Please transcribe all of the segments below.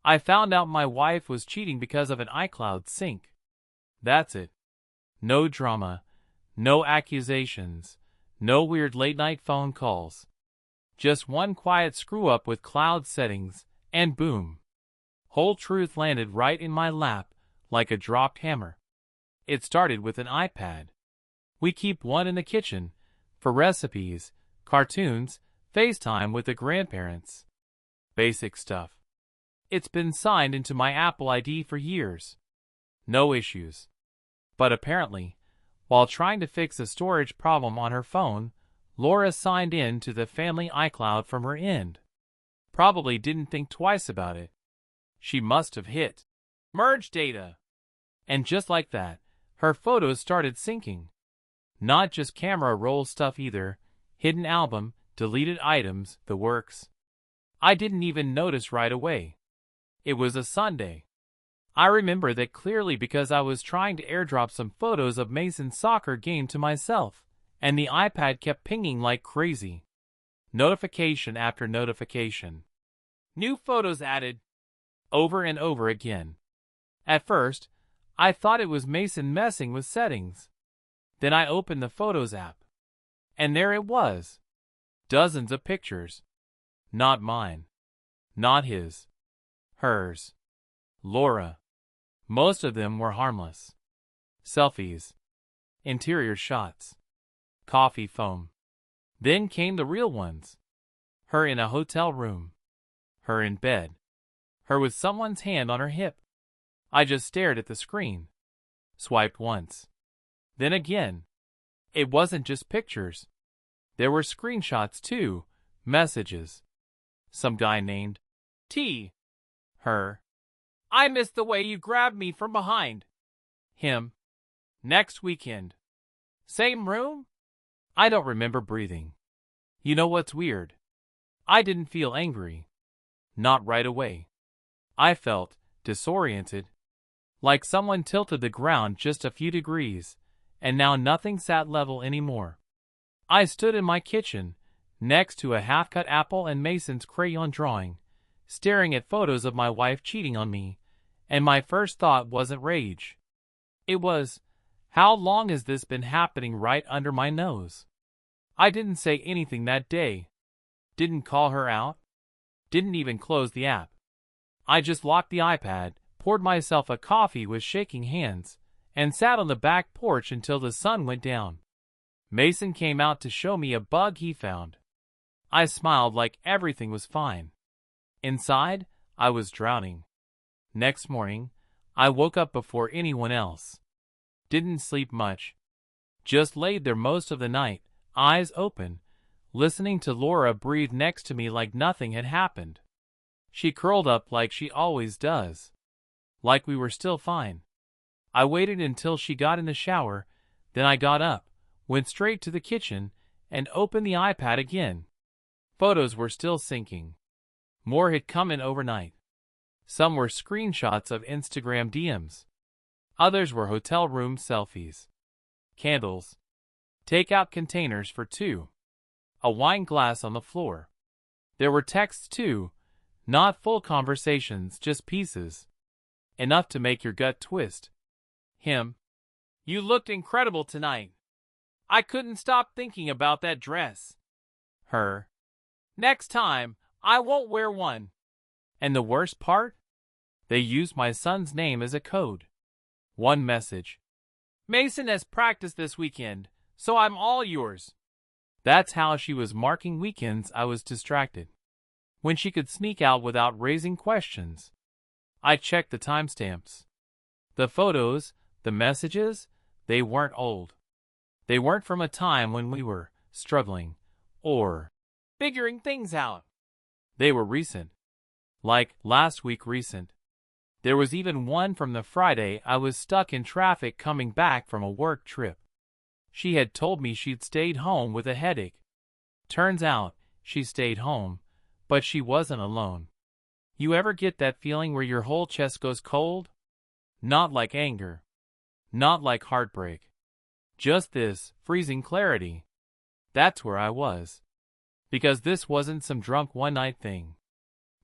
I found out my wife was cheating because of an iCloud sync. That's it. No drama, no accusations, no weird late-night phone calls. Just one quiet screw-up with cloud settings, and boom. Whole truth landed right in my lap, like a dropped hammer. It started with an iPad. We keep one in the kitchen, for recipes, cartoons, FaceTime with the grandparents. Basic stuff. It's been signed into my Apple ID for years. No issues. But apparently, while trying to fix a storage problem on her phone, Laura signed in to the family iCloud from her end. Probably didn't think twice about it. She must have hit merge data. And just like that, her photos started syncing. Not just camera roll stuff either, hidden album, deleted items, the works. I didn't even notice right away. It was a Sunday. I remember that clearly because I was trying to AirDrop some photos of Mason's soccer game to myself, and the iPad kept pinging like crazy. Notification after notification. New photos added. Over and over again. At first, I thought it was Mason messing with settings. Then I opened the Photos app. And there it was. Dozens of pictures. Not mine. Not his. Hers. Laura. Most of them were harmless. Selfies. Interior shots. Coffee foam. Then came the real ones. Her in a hotel room. Her in bed. Her with someone's hand on her hip. I just stared at the screen. Swiped once. Then again. It wasn't just pictures. There were screenshots too, messages. Some guy named T. Her. I missed the way you grabbed me from behind. Him. Next weekend. Same room? I don't remember breathing. You know what's weird? I didn't feel angry. Not right away. I felt disoriented. Like someone tilted the ground just a few degrees, and now nothing sat level anymore. I stood in my kitchen, next to a half-cut apple and Mason's crayon drawing, staring at photos of my wife cheating on me, and my first thought wasn't rage. It was, how long has this been happening right under my nose? I didn't say anything that day. Didn't call her out. Didn't even close the app. I just locked the iPad, poured myself a coffee with shaking hands, and sat on the back porch until the sun went down. Mason came out to show me a bug he found. I smiled like everything was fine. Inside, I was drowning. Next morning, I woke up before anyone else. Didn't sleep much. Just laid there most of the night, eyes open, listening to Laura breathe next to me like nothing had happened. She curled up like she always does. Like we were still fine. I waited until she got in the shower, then I got up, went straight to the kitchen, and opened the iPad again. Photos were still syncing. More had come in overnight. Some were screenshots of Instagram DMs. Others were hotel room selfies. Candles. Takeout containers for two. A wine glass on the floor. There were texts too, not full conversations, just pieces. Enough to make your gut twist. Him. You looked incredible tonight. I couldn't stop thinking about that dress. Her. Next time, I won't wear one. And the worst part? They used my son's name as a code. One message. Mason has practice this weekend, so I'm all yours. That's how she was marking weekends I was distracted. When she could sneak out without raising questions. I checked the timestamps. The photos, the messages, they weren't old. They weren't from a time when we were struggling or figuring things out. They were recent. Like last week recent. There was even one from the Friday I was stuck in traffic coming back from a work trip. She had told me she'd stayed home with a headache. Turns out, she stayed home, but she wasn't alone. You ever get that feeling where your whole chest goes cold? Not like anger. Not like heartbreak. Just this freezing clarity. That's where I was. Because this wasn't some drunk one-night thing.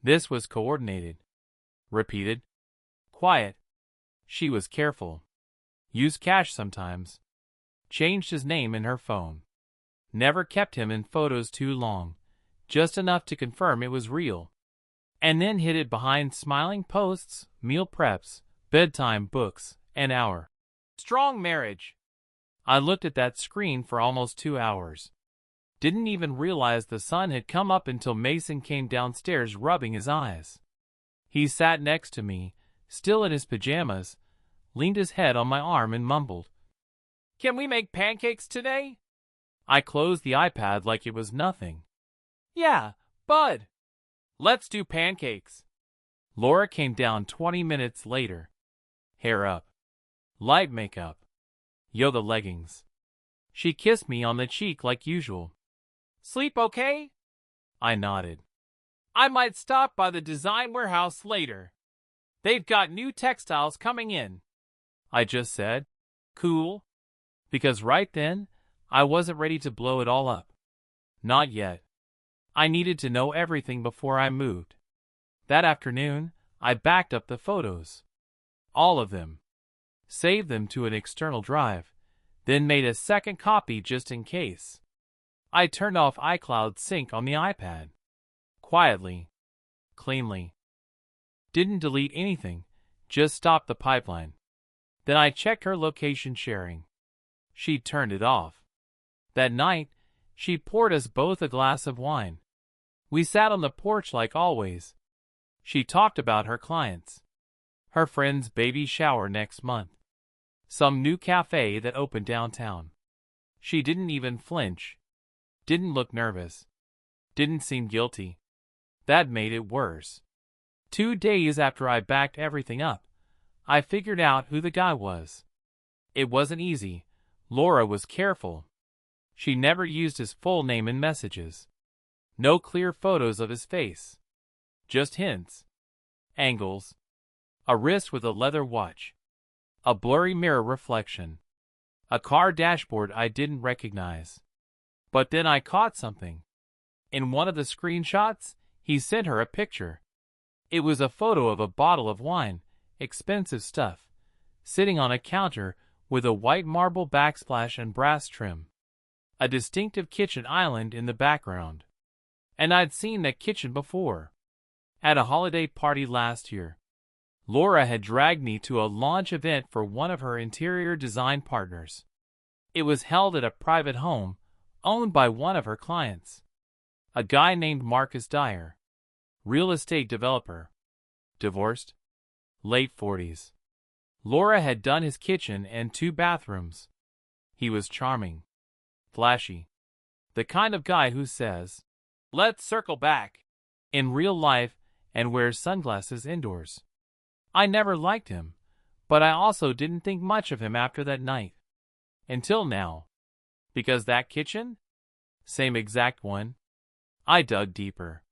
This was coordinated. repeated. Quiet. She was careful. Used cash sometimes. Changed his name in her phone. Never kept him in photos too long, just enough to confirm it was real. And then hid it behind smiling posts, meal preps, bedtime books, an hour. Strong marriage. I looked at that screen for almost 2 hours. Didn't even realize the sun had come up until Mason came downstairs rubbing his eyes. He sat next to me, still in his pajamas, leaned his head on my arm and mumbled, "Can we make pancakes today?" I closed the iPad like it was nothing. "Yeah, bud. Let's do pancakes." Laura came down 20 minutes later. Hair up. Light makeup. Yoga leggings. She kissed me on the cheek like usual. "Sleep okay?" I nodded. "I might stop by the design warehouse later. They've got new textiles coming in," I just said. Cool. Because right then, I wasn't ready to blow it all up. Not yet. I needed to know everything before I moved. That afternoon, I backed up the photos. All of them. Saved them to an external drive, then made a second copy just in case. I turned off iCloud sync on the iPad. Quietly. Cleanly. Didn't delete anything, just stopped the pipeline. Then I checked her location sharing. She turned it off. That night, she poured us both a glass of wine. We sat on the porch like always. She talked about her clients. Her friend's baby shower next month. Some new cafe that opened downtown. She didn't even flinch. Didn't look nervous. Didn't seem guilty. That made it worse. 2 days after I backed everything up, I figured out who the guy was. It wasn't easy. Laura was careful. She never used his full name in messages. No clear photos of his face. Just hints. Angles. A wrist with a leather watch. A blurry mirror reflection. A car dashboard I didn't recognize. But then I caught something. In one of the screenshots, he sent her a picture. It was a photo of a bottle of wine, expensive stuff, sitting on a counter with a white marble backsplash and brass trim. A distinctive kitchen island in the background. And I'd seen that kitchen before. At a holiday party last year. Laura had dragged me to a launch event for one of her interior design partners. It was held at a private home, owned by one of her clients. A guy named Marcus Dyer. Real estate developer. Divorced. Late 40s. Laura had done his kitchen and 2 bathrooms. He was charming. Flashy. The kind of guy who says, "Let's circle back," in real life and wears sunglasses indoors. I never liked him, but I also didn't think much of him after that night. Until now. Because that kitchen? Same exact one. I dug deeper.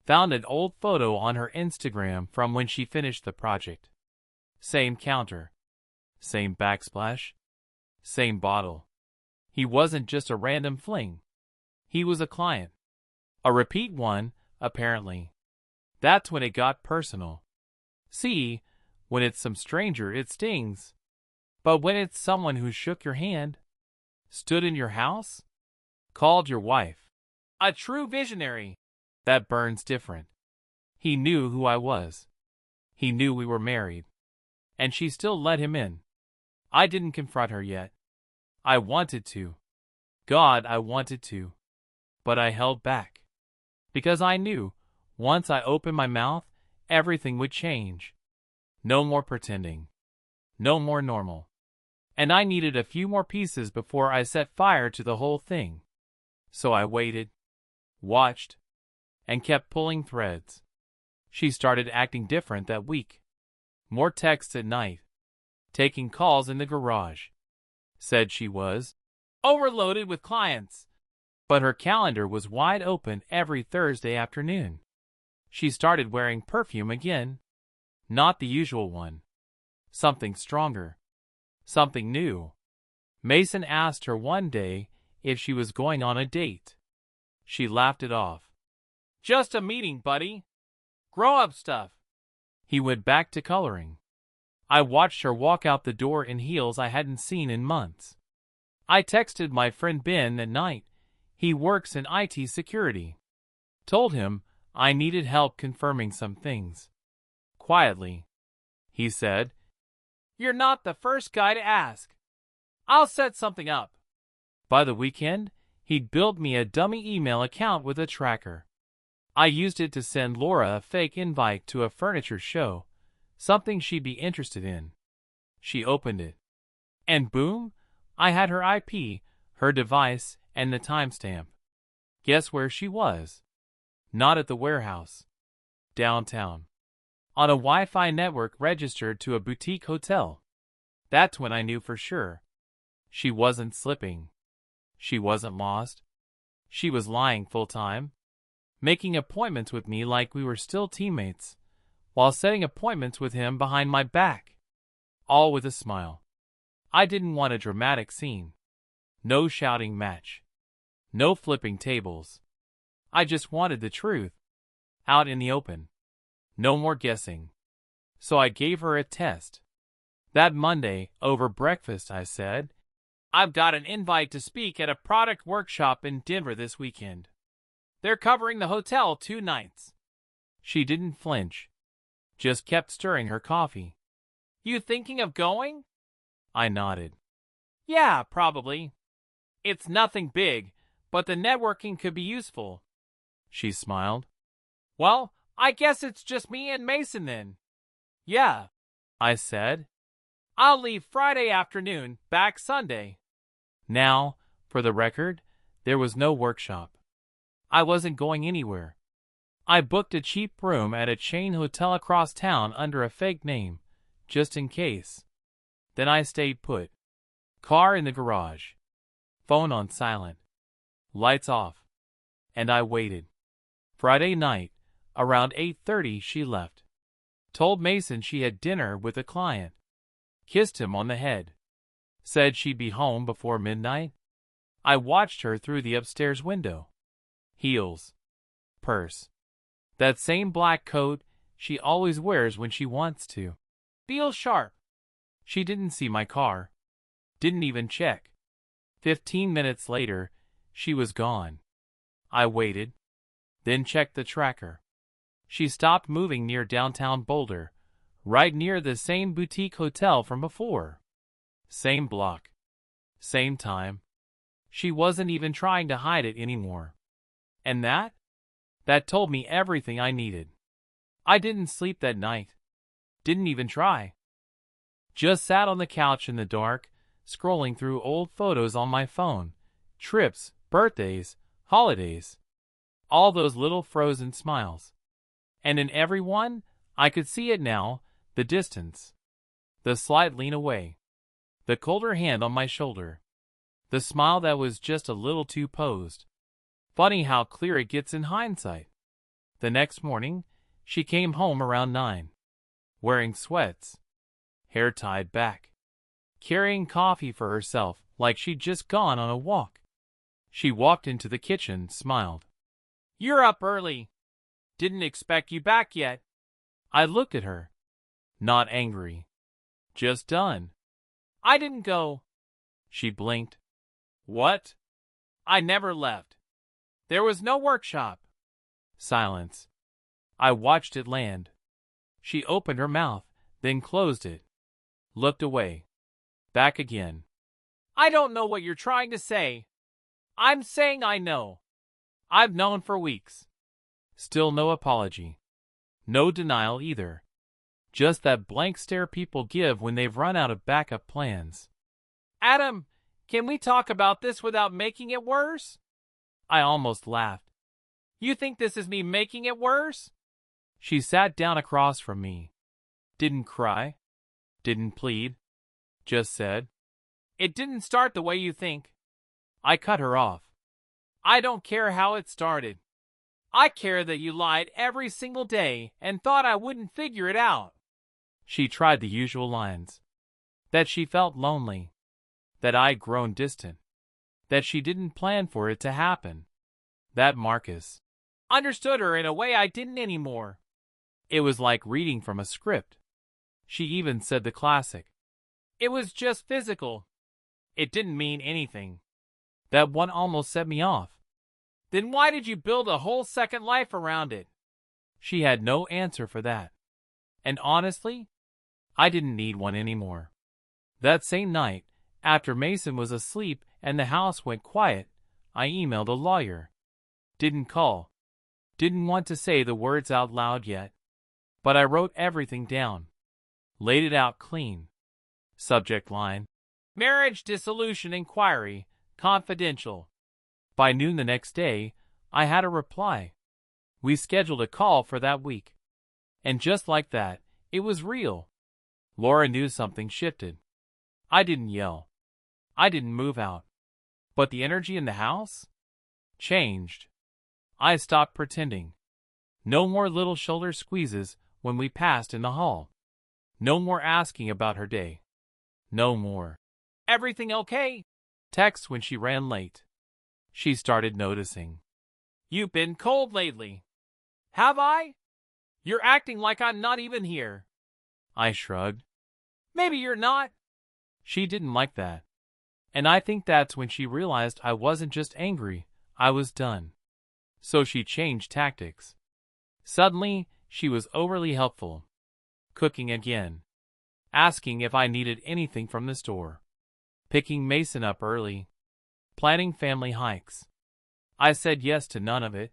Found an old photo on her Instagram from when she finished the project. Same counter. Same backsplash. Same bottle. He wasn't just a random fling. He was a client. A repeat one, apparently. That's when it got personal. See, when it's some stranger it stings. But when it's someone who shook your hand, stood in your house, called your wife, a true visionary, that burns different. He knew who I was. He knew we were married. And she still let him in. I didn't confront her yet. I wanted to. God, I wanted to. But I held back. Because I knew, once I opened my mouth, everything would change. No more pretending. No more normal. And I needed a few more pieces before I set fire to the whole thing. So I waited, watched, and kept pulling threads. She started acting different that week. More texts at night. Taking calls in the garage. Said she was overloaded with clients. But her calendar was wide open every Thursday afternoon. She started wearing perfume again. Not the usual one. Something stronger. Something new. Mason asked her one day if she was going on a date. She laughed it off. Just a meeting, buddy. Grow-up stuff. He went back to coloring. I watched her walk out the door in heels I hadn't seen in months. I texted my friend Ben that night. He works in IT security. Told him I needed help confirming some things. Quietly, he said, "You're not the first guy to ask. I'll set something up." By the weekend, he'd built me a dummy email account with a tracker. I used it to send Laura a fake invite to a furniture show, something she'd be interested in. She opened it. And boom, I had her IP, her device, and the timestamp. Guess where she was? Not at the warehouse. Downtown. On a Wi-Fi network registered to a boutique hotel. That's when I knew for sure. She wasn't slipping. She wasn't lost. She was lying full-time, making appointments with me like we were still teammates, while setting appointments with him behind my back. All with a smile. I didn't want a dramatic scene. No shouting match. No flipping tables. I just wanted the truth. Out in the open. No more guessing. So I gave her a test. That Monday, over breakfast, I said, "I've got an invite to speak at a product workshop in Denver this weekend. They're covering the hotel 2 nights. She didn't flinch. Just kept stirring her coffee. "You thinking of going?" I nodded. "Yeah, probably. It's nothing big, but the networking could be useful." She smiled. "Well, I guess it's just me and Mason then." "Yeah," I said. "I'll leave Friday afternoon, back Sunday." Now, for the record, there was no workshop. I wasn't going anywhere. I booked a cheap room at a chain hotel across town under a fake name, just in case. Then I stayed put. Car in the garage. Phone on silent. Lights off. And I waited. Friday night, around 8:30 she left. Told Mason she had dinner with a client. Kissed him on the head. Said she'd be home before midnight. I watched her through the upstairs window. Heels. Purse. That same black coat she always wears when she wants to. Feels sharp. She didn't see my car. Didn't even check. 15 minutes later, she was gone. I waited. Then checked the tracker. She stopped moving near downtown Boulder, right near the same boutique hotel from before. Same block. Same time. She wasn't even trying to hide it anymore. And that? That told me everything I needed. I didn't sleep that night. Didn't even try. Just sat on the couch in the dark, scrolling through old photos on my phone. Trips, birthdays, holidays. All those little frozen smiles. And in every one, I could see it now, the distance. The slight lean away. The colder hand on my shoulder. The smile that was just a little too posed. Funny how clear it gets in hindsight. The next morning, she came home around 9. Wearing sweats. Hair tied back. Carrying coffee for herself like she'd just gone on a walk. She walked into the kitchen, smiled. "You're up early. Didn't expect you back yet." I looked at her. Not angry. Just done. "I didn't go." She blinked. "What?" "I never left. There was no workshop." Silence. I watched it land. She opened her mouth, then closed it. Looked away. Back again. "I don't know what you're trying to say. I'm saying I know. I've known for weeks." Still no apology. No denial either. Just that blank stare people give when they've run out of backup plans. "Adam, can we talk about this without making it worse?" I almost laughed. "You think this is me making it worse?" She sat down across from me. Didn't cry. Didn't plead. Just said, "It didn't start the way you think." I cut her off. "I don't care how it started. I care that you lied every single day and thought I wouldn't figure it out." She tried the usual lines. That she felt lonely. That I'd grown distant. That she didn't plan for it to happen. That Marcus understood her in a way I didn't anymore. It was like reading from a script. She even said the classic. It was just physical. It didn't mean anything. That one almost set me off. Then why did you build a whole second life around it? She had no answer for that. And honestly, I didn't need one anymore. That same night, after Mason was asleep and the house went quiet, I emailed a lawyer. Didn't call. Didn't want to say the words out loud yet. But I wrote everything down. Laid it out clean. Subject line: Marriage Dissolution Inquiry, Confidential. By noon the next day, I had a reply. We scheduled a call for that week. And just like that, it was real. Laura knew something shifted. I didn't yell. I didn't move out. But the energy in the house changed. I stopped pretending. No more little shoulder squeezes when we passed in the hall. No more asking about her day. No more "Everything okay?" texts when she ran late. She started noticing. You've been cold lately. Have I? You're acting like I'm not even here. I shrugged. Maybe you're not. She didn't like that. And I think that's when she realized I wasn't just angry, I was done. So she changed tactics. Suddenly, she was overly helpful. Cooking again. Asking if I needed anything from the store. Picking Mason up early. Planning family hikes. I said yes to none of it.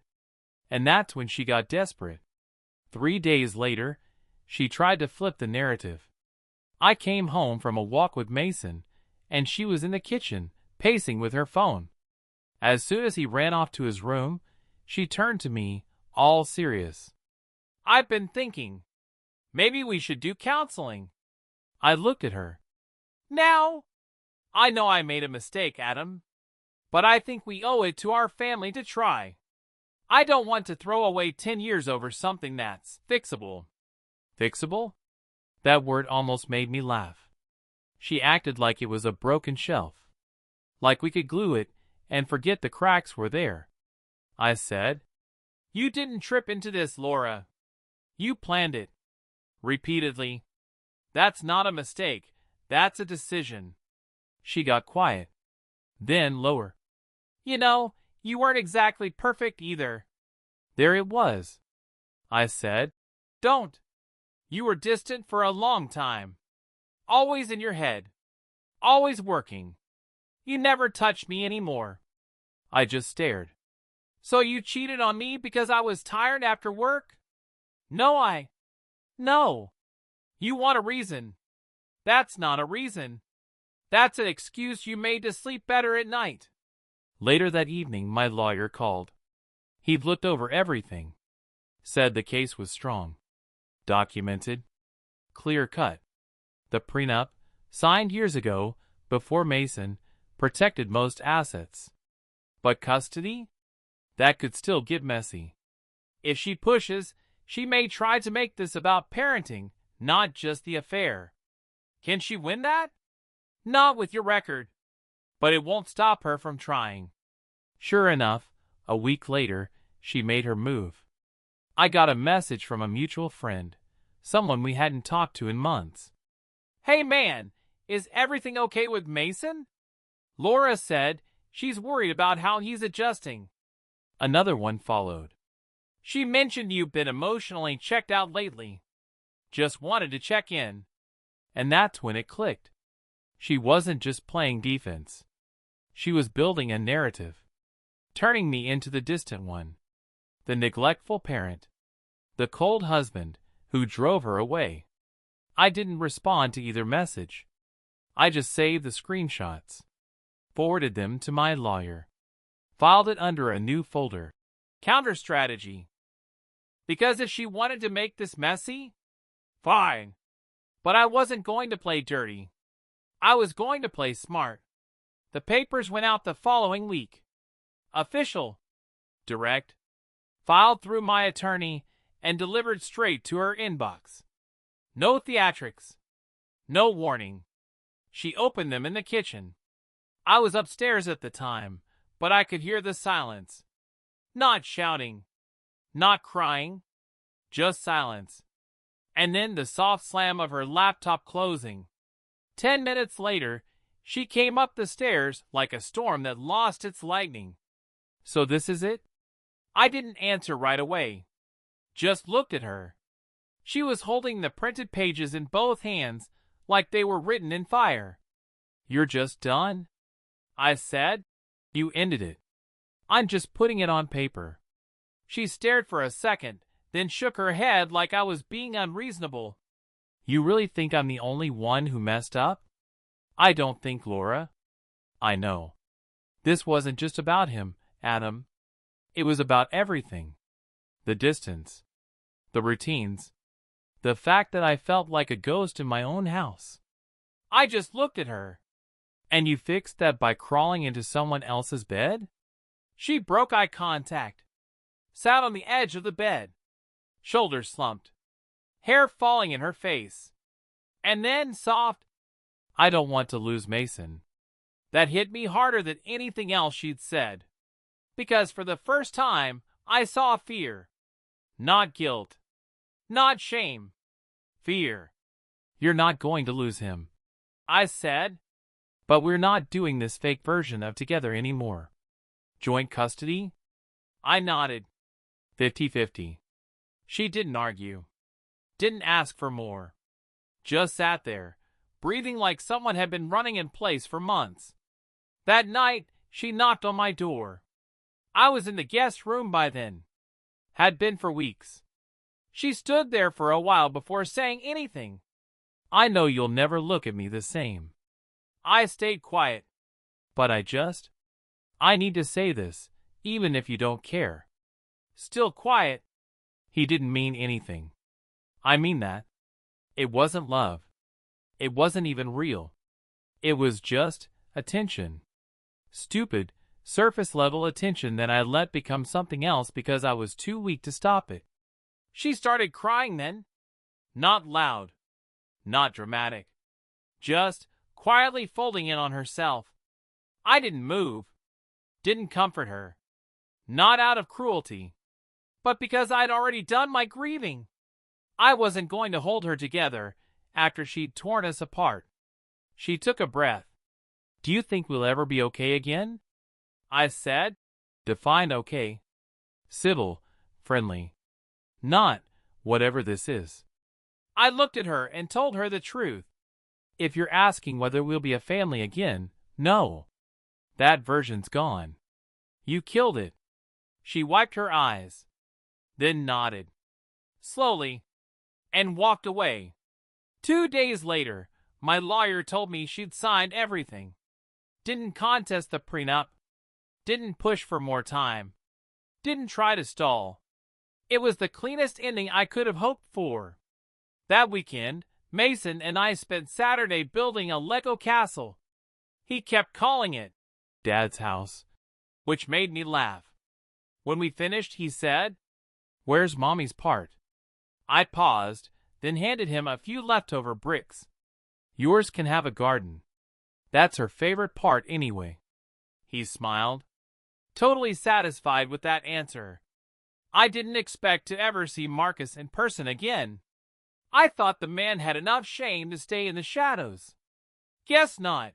And that's when she got desperate. 3 days later, she tried to flip the narrative. I came home from a walk with Mason, and she was in the kitchen, pacing with her phone. As soon as he ran off to his room, she turned to me, all serious. I've been thinking. Maybe we should do counseling. I looked at her. Now? I know I made a mistake, Adam. But I think we owe it to our family to try. I don't want to throw away 10 years over something that's fixable. Fixable? That word almost made me laugh. She acted like it was a broken shelf. Like we could glue it and forget the cracks were there. I said, You didn't trip into this, Laura. You planned it. Repeatedly. That's not a mistake. That's a decision. She got quiet. Then lower. You know, you weren't exactly perfect either. There it was. I said, Don't. You were distant for a long time. Always in your head. Always working. You never touched me anymore. I just stared. So you cheated on me because I was tired after work? No. You want a reason. That's not a reason. That's an excuse you made to sleep better at night. Later that evening, my lawyer called. He'd looked over everything. Said the case was strong. Documented. Clear cut. The prenup, signed years ago, before Mason, protected most assets. But custody? That could still get messy. If she pushes, she may try to make this about parenting, not just the affair. Can she win that? Not with your record. But it won't stop her from trying. Sure enough, a week later, she made her move. I got a message from a mutual friend, someone we hadn't talked to in months. Hey man, is everything okay with Mason? Laura said she's worried about how he's adjusting. Another one followed. She mentioned you've been emotionally checked out lately. Just wanted to check in. And that's when it clicked. She wasn't just playing defense. She was building a narrative. Turning me into the distant one. The neglectful parent. The cold husband who drove her away. I didn't respond to either message. I just saved the screenshots. Forwarded them to my lawyer. Filed it under a new folder. Counter strategy. Because if she wanted to make this messy, fine. But I wasn't going to play dirty. I was going to play smart. The papers went out the following week. Official. Direct. Filed through my attorney and delivered straight to her inbox. No theatrics. No warning. She opened them in the kitchen. I was upstairs at the time, but I could hear the silence. Not shouting. Not crying. Just silence. And then the soft slam of her laptop closing. 10 minutes later, she came up the stairs like a storm that lost its lightning. So this is it? I didn't answer right away. Just looked at her. She was holding the printed pages in both hands like they were written in fire. You're just done? I said. You ended it. I'm just putting it on paper. She stared for a second, then shook her head like I was being unreasonable. You really think I'm the only one who messed up? I don't think, Laura. I know. This wasn't just about him, Adam. It was about everything. The distance. The routines. The fact that I felt like a ghost in my own house. I just looked at her. And you fixed that by crawling into someone else's bed? She broke eye contact. Sat on the edge of the bed. Shoulders slumped. Hair falling in her face. And then soft. I don't want to lose Mason. That hit me harder than anything else she'd said. Because for the first time, I saw fear. Not guilt. Not shame. Fear. You're not going to lose him, I said. But we're not doing this fake version of together anymore. Joint custody? I nodded. 50-50. She didn't argue. Didn't ask for more. Just sat there, breathing like someone had been running in place for months. That night, she knocked on my door. I was in the guest room by then. Had been for weeks. She stood there for a while before saying anything. I know you'll never look at me the same. I stayed quiet. But I need to say this, even if you don't care. Still quiet. He didn't mean anything. I mean that. It wasn't love. It wasn't even real. It was just attention. Stupid, surface-level attention that I let become something else because I was too weak to stop it. She started crying then. Not loud. Not dramatic. Just quietly folding in on herself. I didn't move. Didn't comfort her. Not out of cruelty. But because I'd already done my grieving. I wasn't going to hold her together after she'd torn us apart. She took a breath. Do you think we'll ever be okay again? I said. Define okay. Civil, friendly. Not whatever this is. I looked at her and told her the truth. If you're asking whether we'll be a family again, no. That version's gone. You killed it. She wiped her eyes. Then nodded. Slowly. And walked away. 2 days later, my lawyer told me she'd signed everything. Didn't contest the prenup. Didn't push for more time. Didn't try to stall. It was the cleanest ending I could have hoped for. That weekend, Mason and I spent Saturday building a Lego castle. He kept calling it Dad's house, which made me laugh. When we finished, he said, "Where's Mommy's part?" I paused, then handed him a few leftover bricks. Yours can have a garden. That's her favorite part anyway. He smiled, totally satisfied with that answer. I didn't expect to ever see Marcus in person again. I thought the man had enough shame to stay in the shadows. Guess not.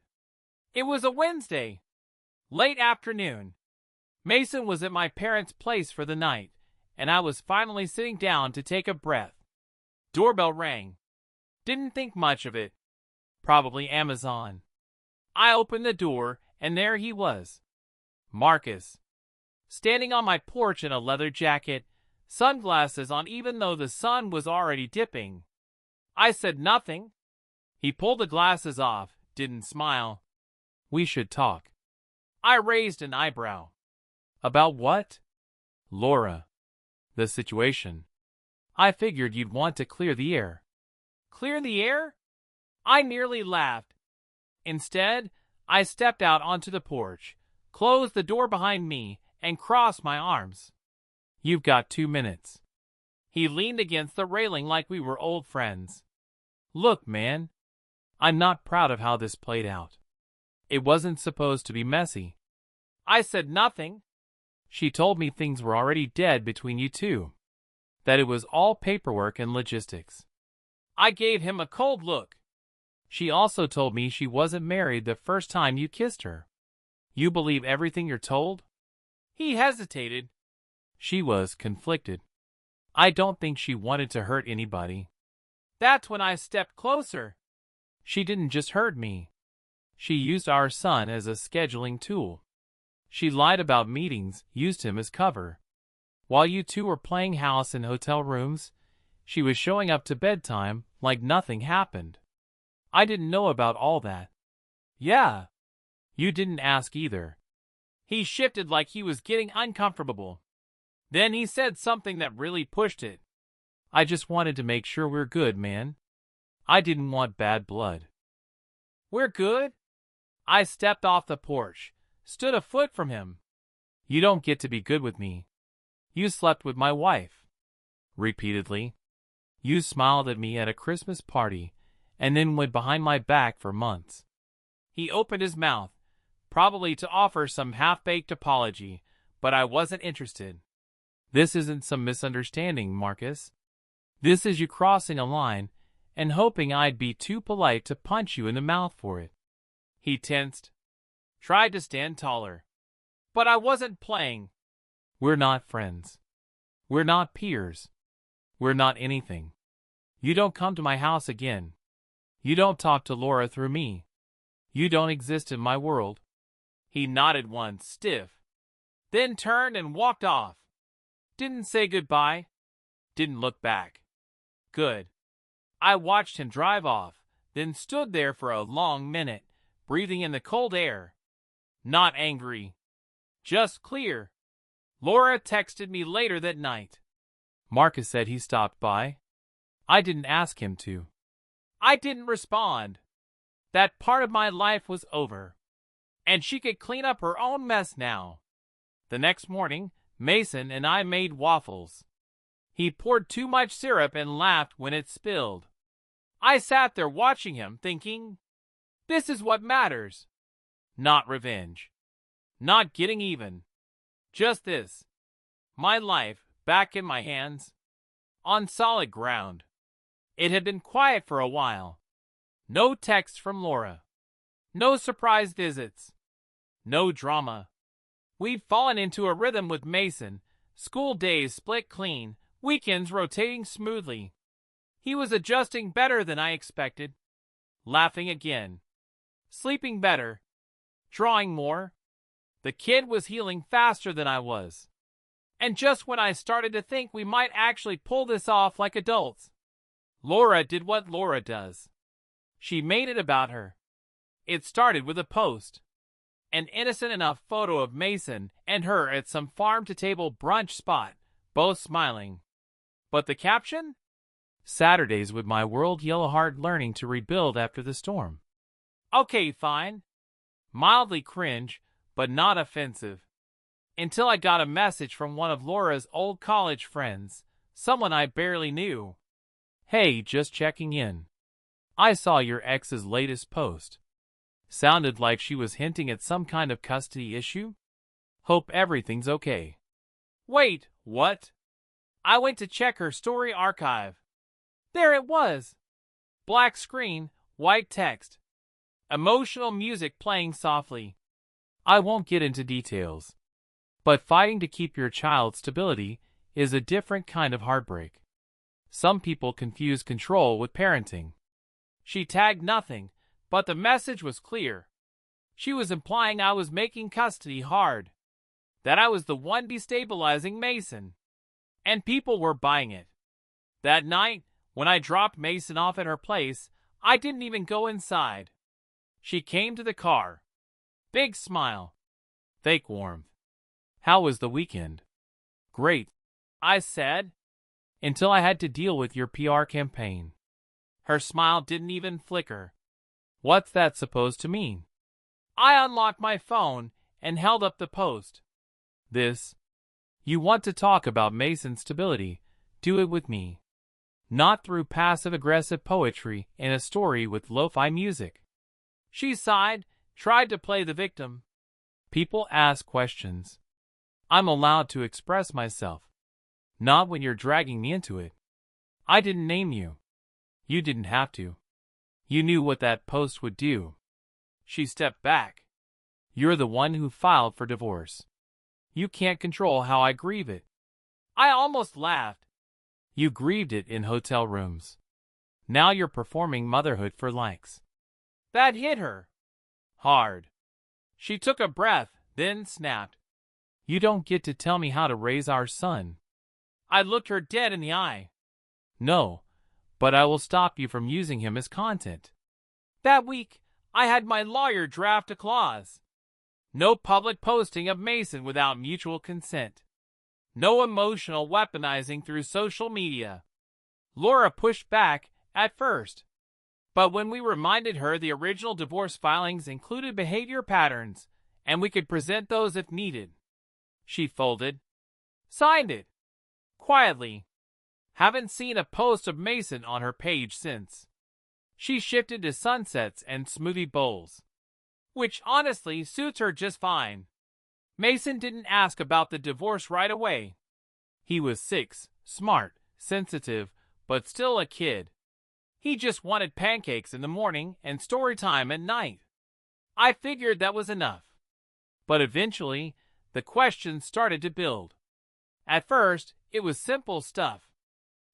It was a Wednesday. Late afternoon. Mason was at my parents' place for the night, and I was finally sitting down to take a breath. Doorbell rang. Didn't think much of it. Probably Amazon. I opened the door, and there he was. Marcus. Standing on my porch in a leather jacket, sunglasses on even though the sun was already dipping. I said nothing. He pulled the glasses off, didn't smile. We should talk. I raised an eyebrow. About what? Laura. The situation. I figured you'd want to clear the air. Clear the air? I nearly laughed. Instead, I stepped out onto the porch, closed the door behind me, and crossed my arms. You've got 2 minutes. He leaned against the railing like we were old friends. Look, man. I'm not proud of how this played out. It wasn't supposed to be messy. I said nothing. She told me things were already dead between you two. that it was all paperwork and logistics. I gave him a cold look. She also told me she wasn't married the first time you kissed her. You believe everything you're told? He hesitated. She was conflicted. I don't think she wanted to hurt anybody. That's when I stepped closer. She didn't just hurt me. She used our son as a scheduling tool. She lied about meetings, used him as cover. While you two were playing house in hotel rooms, she was showing up to bedtime like nothing happened. I didn't know about all that. Yeah. You didn't ask either. He shifted like he was getting uncomfortable. Then he said something that really pushed it. I just wanted to make sure we're good, man. I didn't want bad blood. We're good? I stepped off the porch, stood a foot from him. You don't get to be good with me. You slept with my wife. Repeatedly. You smiled at me at a Christmas party, and then went behind my back for months. He opened his mouth, probably to offer some half-baked apology, but I wasn't interested. This isn't some misunderstanding, Marcus. This is you crossing a line and hoping I'd be too polite to punch you in the mouth for it. He tensed, tried to stand taller. But I wasn't playing. We're not friends. We're not peers. We're not anything. You don't come to my house again. You don't talk to Laura through me. You don't exist in my world. He nodded once, stiff, then turned and walked off. Didn't say goodbye. Didn't look back. Good. I watched him drive off, then stood there for a long minute, breathing in the cold air. Not angry. Just clear. Laura texted me later that night. Marcus said he stopped by. I didn't ask him to. I didn't respond. That part of my life was over. And she could clean up her own mess now. The next morning, Mason and I made waffles. He poured too much syrup and laughed when it spilled. I sat there watching him, thinking, this is what matters. Not revenge. Not getting even. Just this. My life back in my hands. On solid ground. It had been quiet for a while. No text from Laura. No surprise visits. No drama. We'd fallen into a rhythm with Mason. School days split clean, weekends rotating smoothly. He was adjusting better than I expected. Laughing again. Sleeping better. Drawing more. The kid was healing faster than I was. And just when I started to think we might actually pull this off like adults, Laura did what Laura does. She made it about her. It started with a post. An innocent enough photo of Mason and her at some farm-to-table brunch spot, both smiling. But the caption? Saturdays with my world Yellowheart learning to rebuild after the storm. Okay, fine. Mildly cringe, but not offensive. Until I got a message from one of Laura's old college friends, someone I barely knew. Hey, just checking in. I saw your ex's latest post. Sounded like she was hinting at some kind of custody issue? Hope everything's okay. Wait, what? I went to check her story archive. There it was. Black screen, white text. Emotional music playing softly. I won't get into details. But fighting to keep your child's stability is a different kind of heartbreak. Some people confuse control with parenting. She tagged nothing, but the message was clear. She was implying I was making custody hard. That I was the one destabilizing Mason. And people were buying it. That night, when I dropped Mason off at her place, I didn't even go inside. She came to the car. Big smile. Fake warmth. How was the weekend? Great, I said, until I had to deal with your PR campaign. Her smile didn't even flicker. What's that supposed to mean? I unlocked my phone and held up the post. This. You want to talk about Mason's stability, do it with me. Not through passive-aggressive poetry and a story with lo-fi music. She sighed, tried to play the victim. People ask questions. I'm allowed to express myself. Not when you're dragging me into it. I didn't name you. You didn't have to. You knew what that post would do. She stepped back. You're the one who filed for divorce. You can't control how I grieve it. I almost laughed. You grieved it in hotel rooms. Now you're performing motherhood for likes. That hit her hard. She took a breath, then snapped. You don't get to tell me how to raise our son. I looked her dead in the eye. No, but I will stop you from using him as content. That week, I had my lawyer draft a clause. No public posting of Mason without mutual consent. No emotional weaponizing through social media. Laura pushed back at first, but when we reminded her the original divorce filings included behavior patterns, and we could present those if needed, she folded. Signed it. Quietly. Haven't seen a post of Mason on her page since. She shifted to sunsets and smoothie bowls, which honestly suits her just fine. Mason didn't ask about the divorce right away. He was 6, smart, sensitive, but still a kid. He just wanted pancakes in the morning and story time at night. I figured that was enough. But eventually, the questions started to build. At first, it was simple stuff.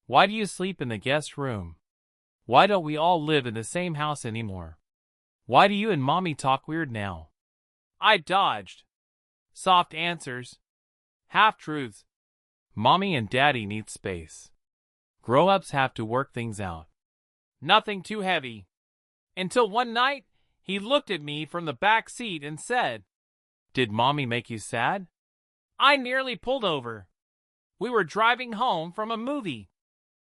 Why do you sleep in the guest room? Why don't we all live in the same house anymore? Why do you and Mommy talk weird now? I dodged. Soft answers. Half-truths. Mommy and Daddy need space. Grown-ups have to work things out. Nothing too heavy. Until one night, he looked at me from the back seat and said, Did Mommy make you sad? I nearly pulled over. We were driving home from a movie.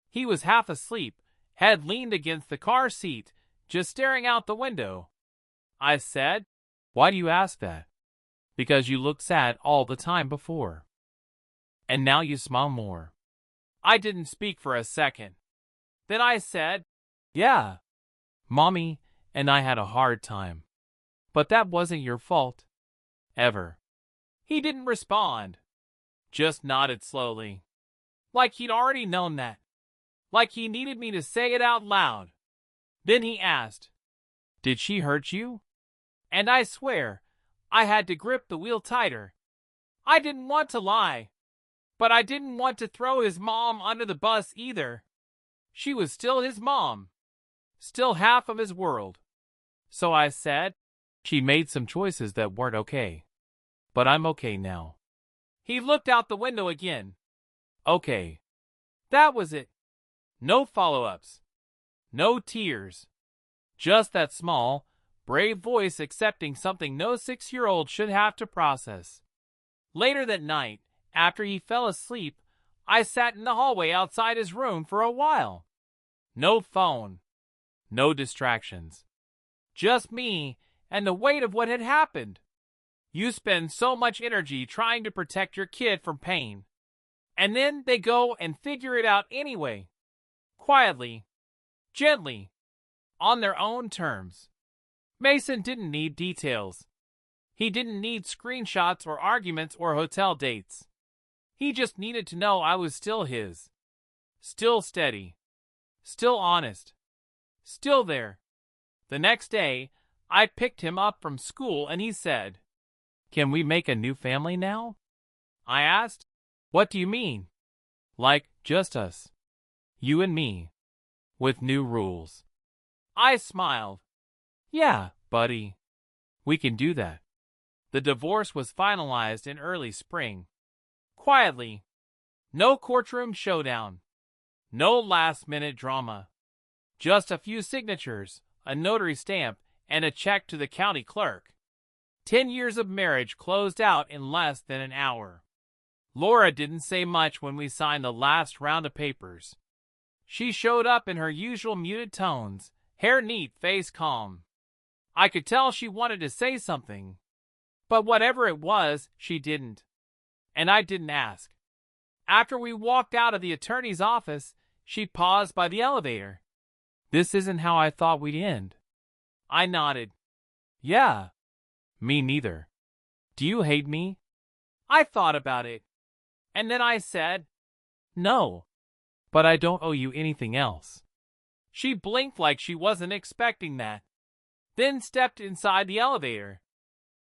He was half asleep, head leaned against the car seat, just staring out the window. I said, Why do you ask that? Because you looked sad all the time before. And now you smile more. I didn't speak for a second. Then I said, Yeah, Mommy and I had a hard time. But that wasn't your fault. Ever. He didn't respond. Just nodded slowly. Like he'd already known that. Like he needed me to say it out loud. Then he asked, Did she hurt you? And I swear, I had to grip the wheel tighter. I didn't want to lie. But I didn't want to throw his mom under the bus either. She was still his mom. Still half of his world. So I said, She made some choices that weren't okay. But I'm okay now. He looked out the window again. Okay. That was it. No follow-ups. No tears. Just that small, brave voice accepting something no 6-year-old should have to process. Later that night, after he fell asleep, I sat in the hallway outside his room for a while. No phone. No distractions. Just me and the weight of what had happened. You spend so much energy trying to protect your kid from pain. And then they go and figure it out anyway. Quietly. Gently. On their own terms. Mason didn't need details. He didn't need screenshots or arguments or hotel dates. He just needed to know I was still his. Still steady. Still honest. Still there. The next day, I picked him up from school and he said, Can we make a new family now? I asked, What do you mean? Like, just us. You and me. With new rules. I smiled. Yeah, buddy. We can do that. The divorce was finalized in early spring. Quietly. No courtroom showdown. No last-minute drama. Just a few signatures, a notary stamp, and a check to the county clerk. 10 years of marriage closed out in less than an hour. Laura didn't say much when we signed the last round of papers. She showed up in her usual muted tones, hair neat, face calm. I could tell she wanted to say something. But whatever it was, she didn't. And I didn't ask. After we walked out of the attorney's office, she paused by the elevator. This isn't how I thought we'd end. I nodded. Yeah. Me neither. Do you hate me? I thought about it. And then I said, No, but I don't owe you anything else. She blinked like she wasn't expecting that, then stepped inside the elevator.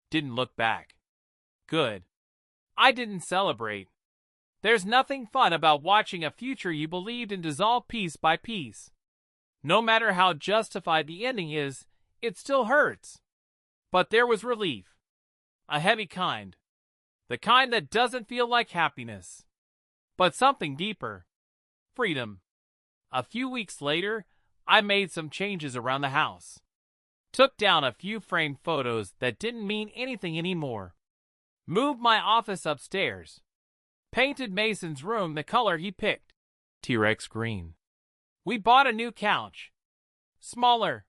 Didn't look back. Good. I didn't celebrate. There's nothing fun about watching a future you believed in dissolve piece by piece. No matter how justified the ending is, it still hurts. But there was relief. A heavy kind. The kind that doesn't feel like happiness, but something deeper. Freedom. A few weeks later, I made some changes around the house. Took down a few framed photos that didn't mean anything anymore. Moved my office upstairs. Painted Mason's room the color he picked. T-Rex green. We bought a new couch. Smaller.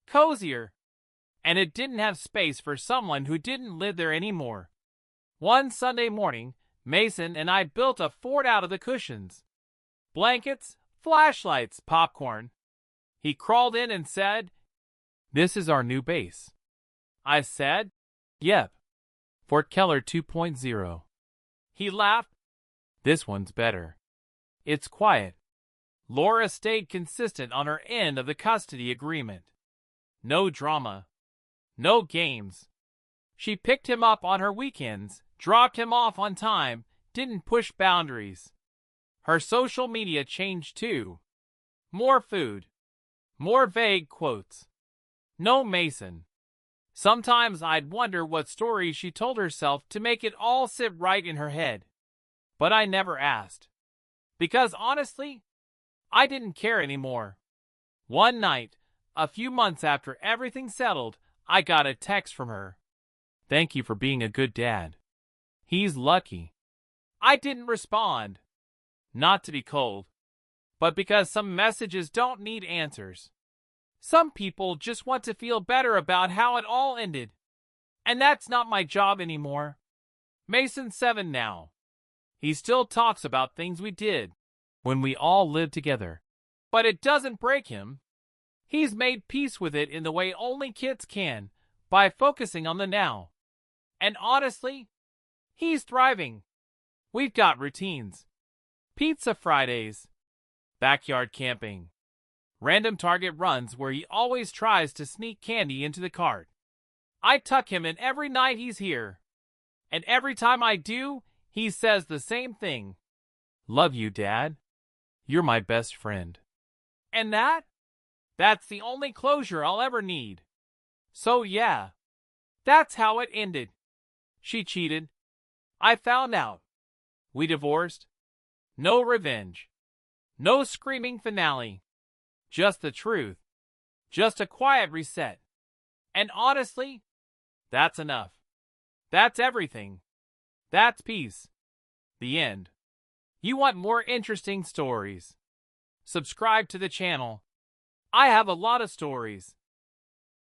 Cozier. And it didn't have space for someone who didn't live there anymore. One Sunday morning, Mason and I built a fort out of the cushions. Blankets, flashlights, popcorn. He crawled in and said, "This is our new base." I said, "Yep. Fort Keller 2.0. He laughed. "This one's better. It's quiet." Laura stayed consistent on her end of the custody agreement. No drama. No games. She picked him up on her weekends, dropped him off on time, didn't push boundaries. Her social media changed too. More food. More vague quotes. No Mason. Sometimes I'd wonder what stories she told herself to make it all sit right in her head. But I never asked. Because honestly, I didn't care anymore. One night, a few months after everything settled, I got a text from her. "Thank you for being a good dad. He's lucky." I didn't respond. Not to be cold, but because some messages don't need answers. Some people just want to feel better about how it all ended. And that's not my job anymore. Mason's 7 now. He still talks about things we did when we all lived together. But it doesn't break him. He's made peace with it in the way only kids can, by focusing on the now. And honestly, he's thriving. We've got routines. Pizza Fridays. Backyard camping. Random Target runs where he always tries to sneak candy into the cart. I tuck him in every night he's here. And every time I do, he says the same thing. "Love you, Dad. You're my best friend." And that's the only closure I'll ever need. So yeah, that's how it ended. She cheated. I found out. We divorced. No revenge. No screaming finale. Just the truth. Just a quiet reset. And honestly, that's enough. That's everything. That's peace. The end. You want more interesting stories? Subscribe to the channel. I have a lot of stories.